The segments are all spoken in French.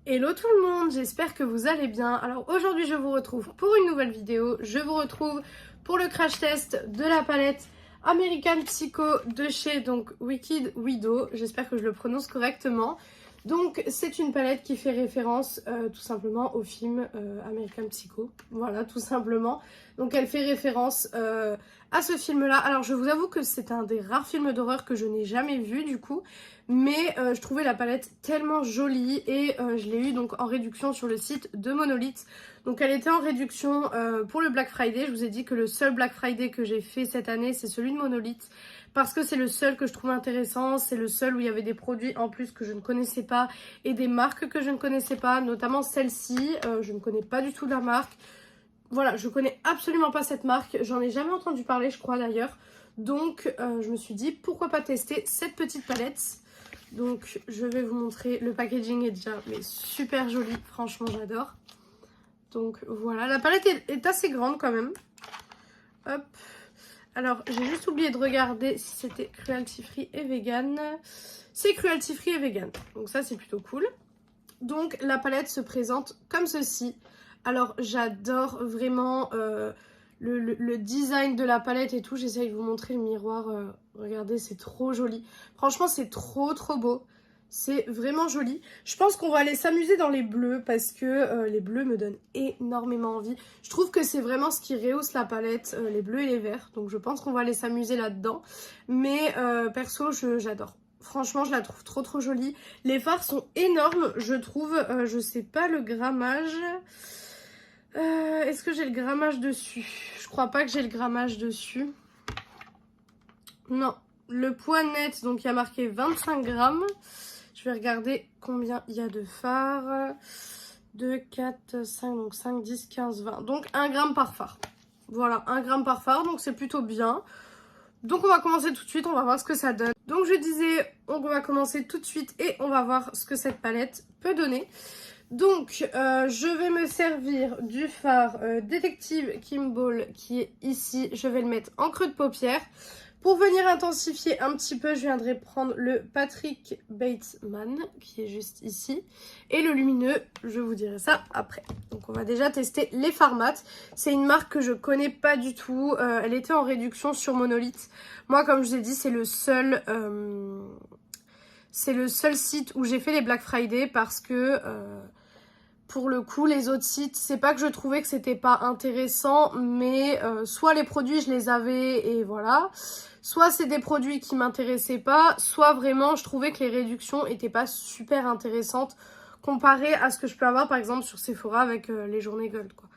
Hello tout le monde, j'espère que vous allez bien. Alors aujourd'hui je vous retrouve pour une nouvelle vidéo. Je vous retrouve pour le crash test de la palette American Psycho de chez donc Wicked Widow. J'espère que je le prononce correctement. Donc c'est une palette qui fait référence tout simplement au film American Psycho. Voilà, tout simplement. Donc elle fait référence à ce film-là. Alors je vous avoue que c'est un des rares films d'horreur que je n'ai jamais vu du coup. Mais je trouvais la palette tellement jolie et je l'ai eu donc en réduction sur le site de Monolith. Donc elle était en réduction pour le Black Friday. Je vous ai dit que le seul Black Friday que j'ai fait cette année c'est celui de Monolith. Parce que c'est le seul que je trouve intéressant, c'est le seul où il y avait des produits en plus que je ne connaissais pas et des marques que je ne connaissais pas, notamment celle-ci, je ne connais pas du tout la marque. Voilà, je connais absolument pas cette marque, j'en ai jamais entendu parler je crois d'ailleurs. Donc je me suis dit pourquoi pas tester cette petite palette. Donc je vais vous montrer, le packaging est déjà mais super joli, franchement j'adore. Donc voilà, la palette est assez grande quand même. Hop. Alors, j'ai juste oublié de regarder si c'était cruelty free et vegan. C'est cruelty free et vegan. Donc ça, c'est plutôt cool. Donc, la palette se présente comme ceci. Alors, j'adore vraiment le design de la palette et tout. J'essaye de vous montrer le miroir. Regardez, c'est trop joli. Franchement, c'est trop beau. C'est vraiment joli. Je pense qu'on va aller s'amuser dans les bleus parce que les bleus me donnent énormément envie. Je trouve que c'est vraiment ce qui rehausse la palette, les bleus et les verts. Donc je pense qu'on va aller s'amuser là-dedans. Mais perso, j'adore. Franchement, je la trouve trop jolie. Les fards sont énormes, je trouve. Je sais pas le grammage. Est-ce que j'ai le grammage dessus? Je crois pas que j'ai le grammage dessus. Non. Le poids net, donc il y a marqué 25 grammes. Je vais regarder combien il y a de fards. 2, 4, 5, donc 5, 10, 15, 20. Donc 1 gramme par phare. Voilà, 1 gramme par phare, donc c'est plutôt bien. Donc on va commencer tout de suite, on va voir ce que ça donne. Donc je disais, on va commencer tout de suite et on va voir ce que cette palette peut donner. Donc je vais me servir du fard Détective Kimball qui est ici. Je vais le mettre en creux de paupière. Pour venir intensifier un petit peu, je viendrai prendre le Patrick Bateman qui est juste ici. Et le lumineux, je vous dirai ça après. Donc on va déjà tester les fards mat. C'est une marque que je connais pas du tout. Elle était en réduction sur Monolith. Moi, comme je vous ai dit, c'est le seul site où j'ai fait les Black Friday parce que... pour le coup, les autres sites, c'est pas que je trouvais que c'était pas intéressant, mais soit les produits, je les avais et voilà. Soit c'est des produits qui m'intéressaient pas, soit vraiment, je trouvais que les réductions étaient pas super intéressantes comparées à ce que je peux avoir, par exemple, sur Sephora avec les journées Gold, quoi.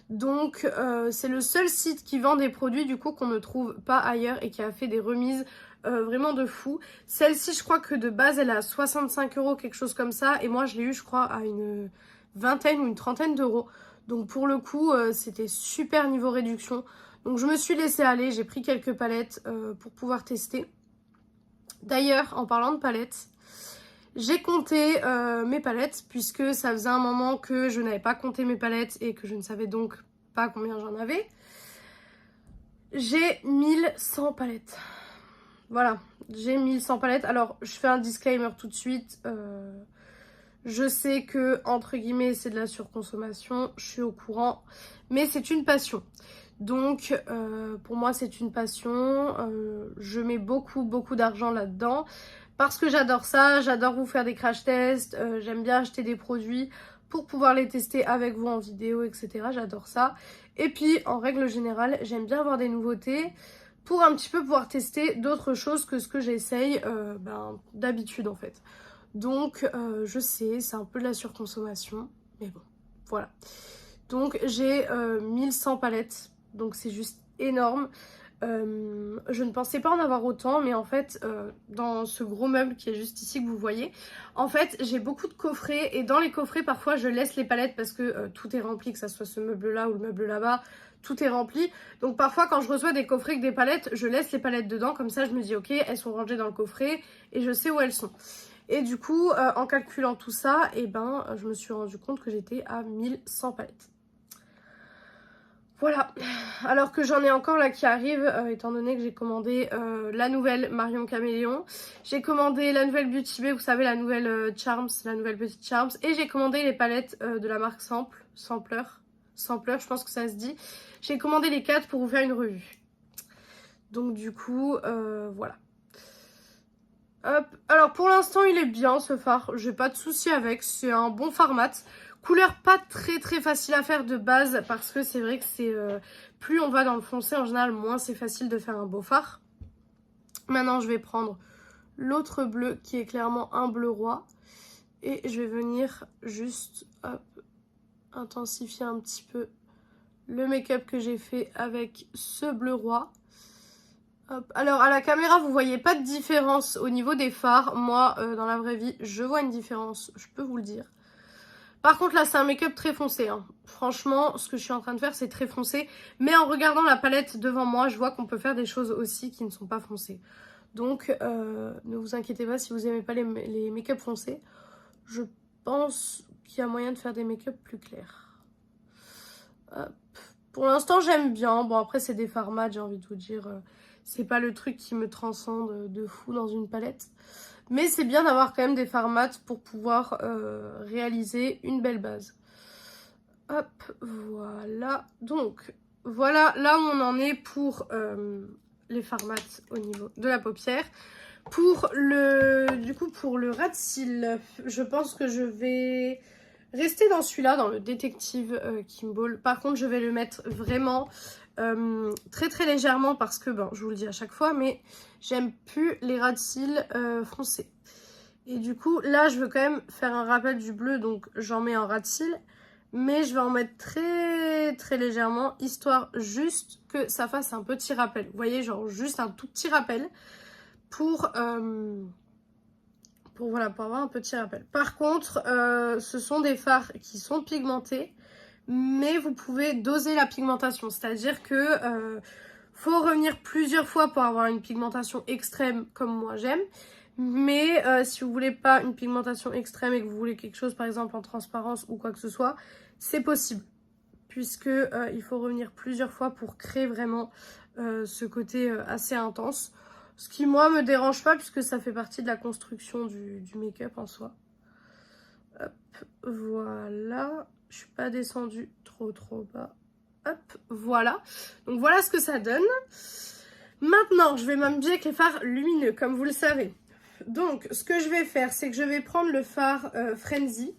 Donc, c'est le seul site qui vend des produits, du coup, qu'on ne trouve pas ailleurs et qui a fait des remises vraiment de fou. Celle-ci, je crois que de base, elle est à 65 €, quelque chose comme ça. Et moi, je l'ai eu, je crois, à une vingtaine ou une trentaine d'euros. Donc pour le coup, c'était super niveau réduction. Donc je me suis laissée aller, j'ai pris quelques palettes pour pouvoir tester. D'ailleurs, en parlant de palettes, j'ai compté mes palettes puisque ça faisait un moment que je n'avais pas compté mes palettes et que je ne savais donc pas combien j'en avais. J'ai 1100 palettes. Voilà, j'ai 1100 palettes. Alors, je fais un disclaimer tout de suite. Je sais que, entre guillemets, c'est de la surconsommation, je suis au courant, mais c'est une passion. Donc, pour moi, c'est une passion. Je mets beaucoup d'argent là-dedans parce que j'adore ça, j'adore vous faire des crash tests, j'aime bien acheter des produits pour pouvoir les tester avec vous en vidéo, etc. J'adore ça. Et puis, en règle générale, j'aime bien avoir des nouveautés pour un petit peu pouvoir tester d'autres choses que ce que j'essaye d'habitude, en fait. Donc je sais, c'est un peu de la surconsommation, mais bon, voilà. Donc j'ai 1100 palettes, donc c'est juste énorme. Je ne pensais pas en avoir autant, mais en fait, dans ce gros meuble qui est juste ici que vous voyez, en fait, j'ai beaucoup de coffrets, et dans les coffrets, parfois, je laisse les palettes parce que tout est rempli, que ça soit ce meuble-là ou le meuble là-bas, tout est rempli. Donc parfois, quand je reçois des coffrets avec des palettes, je laisse les palettes dedans, comme ça, je me dis, ok, elles sont rangées dans le coffret, et je sais où elles sont. Et du coup, en calculant tout ça, je me suis rendu compte que j'étais à 1100 palettes. Voilà, alors que j'en ai encore là qui arrive, étant donné que j'ai commandé la nouvelle Marion Caméléon. J'ai commandé la nouvelle Beauty Bay, vous savez, la nouvelle Charms, la nouvelle petite Charms. Et j'ai commandé les palettes de la marque Sampler, je pense que ça se dit. J'ai commandé les 4 pour vous faire une revue. Donc du coup, voilà. Hop. Alors pour l'instant, il est bien ce fard, j'ai pas de souci avec, c'est un bon fard mat. Couleur pas très facile à faire de base parce que c'est vrai que c'est plus on va dans le foncé en général, moins c'est facile de faire un beau fard. Maintenant je vais prendre l'autre bleu qui est clairement un bleu roi et je vais venir juste hop, intensifier un petit peu le make-up que j'ai fait avec ce bleu roi. Hop. Alors à la caméra vous voyez pas de différence au niveau des fards, moi dans la vraie vie je vois une différence, je peux vous le dire. Par contre là c'est un make-up très foncé, hein. Franchement ce que je suis en train de faire c'est très foncé. Mais en regardant la palette devant moi je vois qu'on peut faire des choses aussi qui ne sont pas foncées. Donc ne vous inquiétez pas si vous n'aimez pas les make-up foncés. Je pense qu'il y a moyen de faire des make-up plus clairs. Hop. Pour l'instant j'aime bien, bon après c'est des fards mat, j'ai envie de vous dire, c'est pas le truc qui me transcende de fou dans une palette. Mais c'est bien d'avoir quand même des fards mat pour pouvoir réaliser une belle base. Hop, voilà. Donc, voilà là où on en est pour les fards mat au niveau de la paupière. Pour le ras de cils, je pense que je vais rester dans celui-là, dans le détective Kimball. Par contre, je vais le mettre vraiment très légèrement parce que, bon, je vous le dis à chaque fois, mais j'aime plus les ras de cils foncés. Et du coup, là, je veux quand même faire un rappel du bleu, donc j'en mets un ras de cils. Mais je vais en mettre très légèrement, histoire juste que ça fasse un petit rappel. Vous voyez, genre juste un tout petit rappel pour avoir un petit rappel. Par contre, ce sont des fards qui sont pigmentés, mais vous pouvez doser la pigmentation. C'est-à-dire que faut revenir plusieurs fois pour avoir une pigmentation extrême comme moi j'aime. Mais si vous voulez pas une pigmentation extrême et que vous voulez quelque chose par exemple en transparence ou quoi que ce soit, c'est possible. Puisque il faut revenir plusieurs fois pour créer vraiment ce côté assez intense. Ce qui moi me dérange pas puisque ça fait partie de la construction du make-up en soi. Hop, voilà. Je suis pas descendue trop bas. Hop, voilà. Donc voilà ce que ça donne. Maintenant, je vais m'amuser avec les fards lumineux, comme vous le savez. Donc, ce que je vais faire, c'est que je vais prendre le fard Frenzy,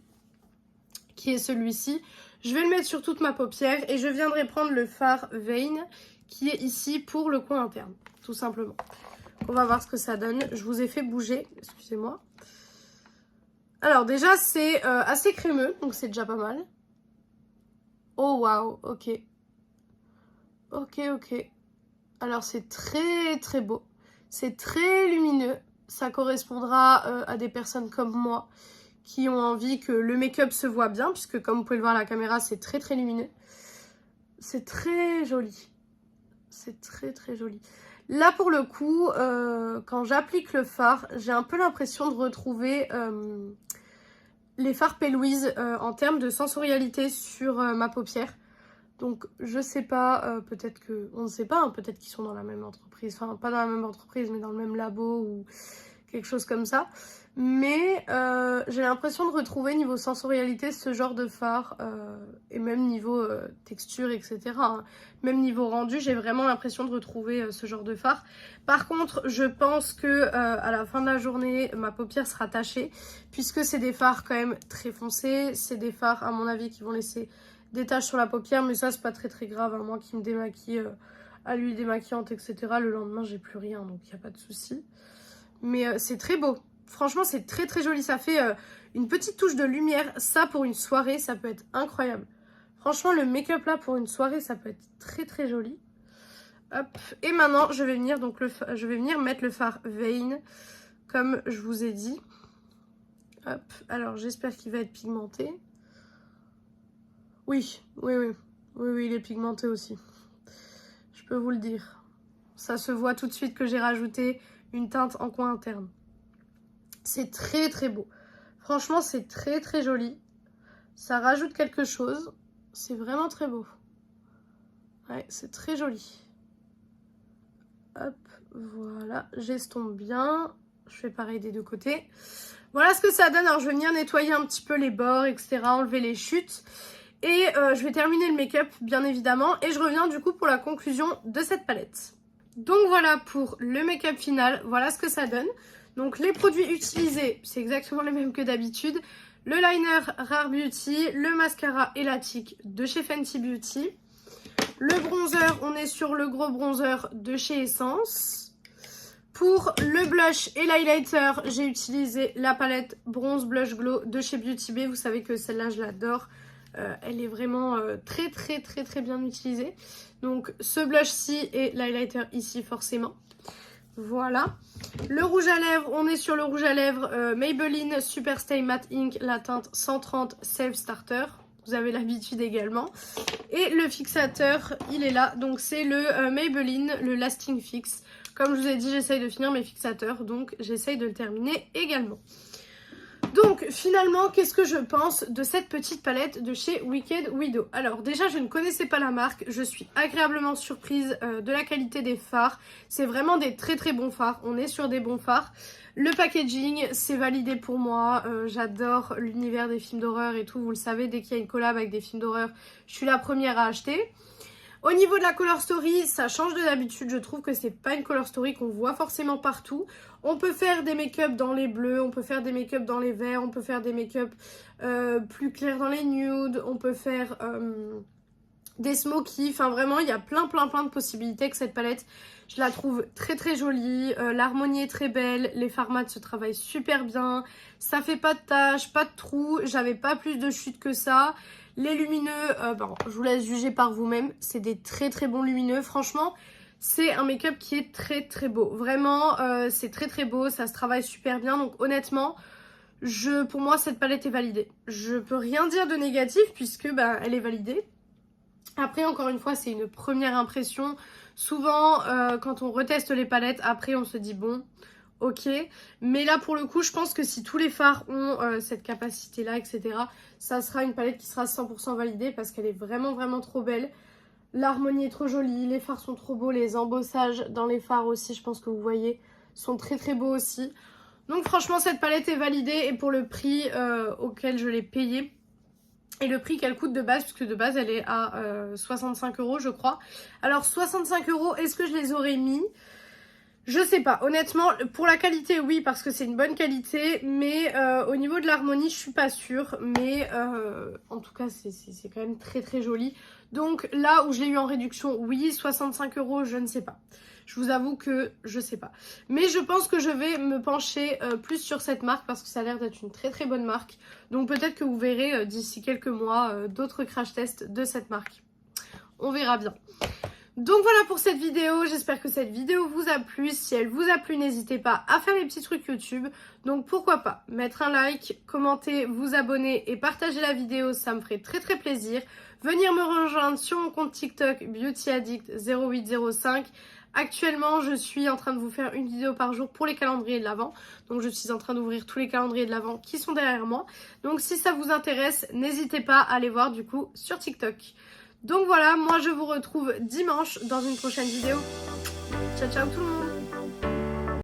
qui est celui-ci. Je vais le mettre sur toute ma paupière et je viendrai prendre le fard Vein, qui est ici pour le coin interne, tout simplement. On va voir ce que ça donne. Je vous ai fait bouger, excusez-moi. Alors déjà, c'est assez crémeux, donc c'est déjà pas mal. Oh, waouh, ok. Ok. Alors, c'est très beau. C'est très lumineux. Ça correspondra à des personnes comme moi qui ont envie que le make-up se voit bien, puisque comme vous pouvez le voir à la caméra, c'est très lumineux. C'est très joli. C'est très joli. Là, pour le coup, quand j'applique le fard, j'ai un peu l'impression de retrouver les fards P. Louise en termes de sensorialité sur ma paupière. Donc, je sais pas, peut-être que... On ne sait pas, hein, peut-être qu'ils sont dans la même entreprise. Enfin, pas dans la même entreprise, mais dans le même labo ou quelque chose comme ça. Mais j'ai l'impression de retrouver niveau sensorialité ce genre de fard. Et même niveau texture, etc. Hein. Même niveau rendu, j'ai vraiment l'impression de retrouver ce genre de fard. Par contre, je pense que à la fin de la journée, ma paupière sera tachée. Puisque c'est des fards quand même très foncés. C'est des fards, à mon avis, qui vont laisser des taches sur la paupière, mais ça c'est pas très grave, hein. Moi qui me démaquille à l'huile démaquillante, etc. Le lendemain j'ai plus rien, donc il n'y a pas de souci. Mais c'est très beau, franchement c'est très joli, ça fait une petite touche de lumière. Ça pour une soirée, ça peut être incroyable. Franchement le make-up là pour une soirée, ça peut être très joli. Hop, et maintenant je vais venir, mettre le fard Vein, comme je vous ai dit. Hop, alors j'espère qu'il va être pigmenté. Oui, il est pigmenté aussi. Je peux vous le dire. Ça se voit tout de suite que j'ai rajouté une teinte en coin interne. C'est très beau. Franchement, c'est très joli. Ça rajoute quelque chose. C'est vraiment très beau. Ouais, c'est très joli. Hop, voilà, j'estompe bien. Je fais pareil des deux côtés. Voilà ce que ça donne. Alors, je vais venir nettoyer un petit peu les bords, etc. Enlever les chutes. Et je vais terminer le make-up, bien évidemment. Et je reviens du coup pour la conclusion de cette palette. Donc voilà pour le make-up final. Voilà ce que ça donne. Donc les produits utilisés, c'est exactement les mêmes que d'habitude. Le liner Rare Beauty, le mascara élastique de chez Fenty Beauty. Le bronzer, on est sur le gros bronzer de chez Essence. Pour le blush et l'highlighter, j'ai utilisé la palette Bronze Blush Glow de chez Beauty Bay. Vous savez que celle-là, je l'adore. Elle est vraiment très bien utilisée. Donc ce blush-ci et l'highlighter ici forcément. Voilà. Le rouge à lèvres, on est sur le rouge à lèvres Maybelline Super Stay Matte Ink, la teinte 130 Self Starter. Vous avez l'habitude également. Et le fixateur, il est là. Donc c'est le Maybelline, le Lasting Fix. Comme je vous ai dit, j'essaye de finir mes fixateurs. Donc j'essaye de le terminer également. Donc finalement, qu'est-ce que je pense de cette petite palette de chez Wicked Widow? Alors déjà, je ne connaissais pas la marque, je suis agréablement surprise de la qualité des fards. C'est vraiment des très bons fards, on est sur des bons fards. Le packaging, c'est validé pour moi, j'adore l'univers des films d'horreur et tout. Vous le savez, dès qu'il y a une collab avec des films d'horreur, je suis la première à acheter. Au niveau de la color story, ça change de d'habitude. Je trouve que c'est pas une color story qu'on voit forcément partout. On peut faire des make-up dans les bleus, on peut faire des make-up dans les verts, on peut faire des make-up plus clairs dans les nudes, on peut faire des smoky. Enfin vraiment, il y a plein de possibilités avec cette palette. Je la trouve très jolie. L'harmonie est très belle. Les fards mat se travaillent super bien. Ça fait pas de taches, pas de trous. J'avais pas plus de chutes que ça. Les lumineux, bon, je vous laisse juger par vous-même. C'est des très bons lumineux. Franchement, c'est un make-up qui est très beau. Vraiment, c'est très beau. Ça se travaille super bien. Donc honnêtement, pour moi, cette palette est validée. Je peux rien dire de négatif puisque elle est validée. Après, encore une fois, c'est une première impression. Souvent, quand on reteste les palettes, après, on se dit bon... Ok, mais là pour le coup je pense que si tous les fards ont cette capacité là, etc., ça sera une palette qui sera 100% validée parce qu'elle est vraiment trop belle. L'harmonie est trop jolie, les fards sont trop beaux, les embossages dans les fards aussi, je pense que vous voyez, sont très beaux aussi. Donc franchement cette palette est validée et pour le prix auquel je l'ai payée et le prix qu'elle coûte de base, puisque de base elle est à 65 € je crois. Alors 65 €, est-ce que je les aurais mis ? Je sais pas, honnêtement, pour la qualité, oui, parce que c'est une bonne qualité, mais au niveau de l'harmonie, je suis pas sûre, mais en tout cas, c'est quand même très joli. Donc là où je l'ai eu en réduction, oui, 65 €, je ne sais pas. Je vous avoue que je sais pas. Mais je pense que je vais me pencher plus sur cette marque parce que ça a l'air d'être une très bonne marque. Donc peut-être que vous verrez d'ici quelques mois d'autres crash tests de cette marque. On verra bien. Donc voilà pour cette vidéo, j'espère que cette vidéo vous a plu. Si elle vous a plu, n'hésitez pas à faire les petits trucs YouTube. Donc pourquoi pas mettre un like, commenter, vous abonner et partager la vidéo, ça me ferait très plaisir. Venir me rejoindre sur mon compte TikTok BeautyAddict0805. Actuellement, je suis en train de vous faire une vidéo par jour pour les calendriers de l'Avent. Donc je suis en train d'ouvrir tous les calendriers de l'Avent qui sont derrière moi. Donc si ça vous intéresse, n'hésitez pas à aller voir du coup sur TikTok. Donc voilà, moi je vous retrouve dimanche dans une prochaine vidéo. Ciao tout le monde!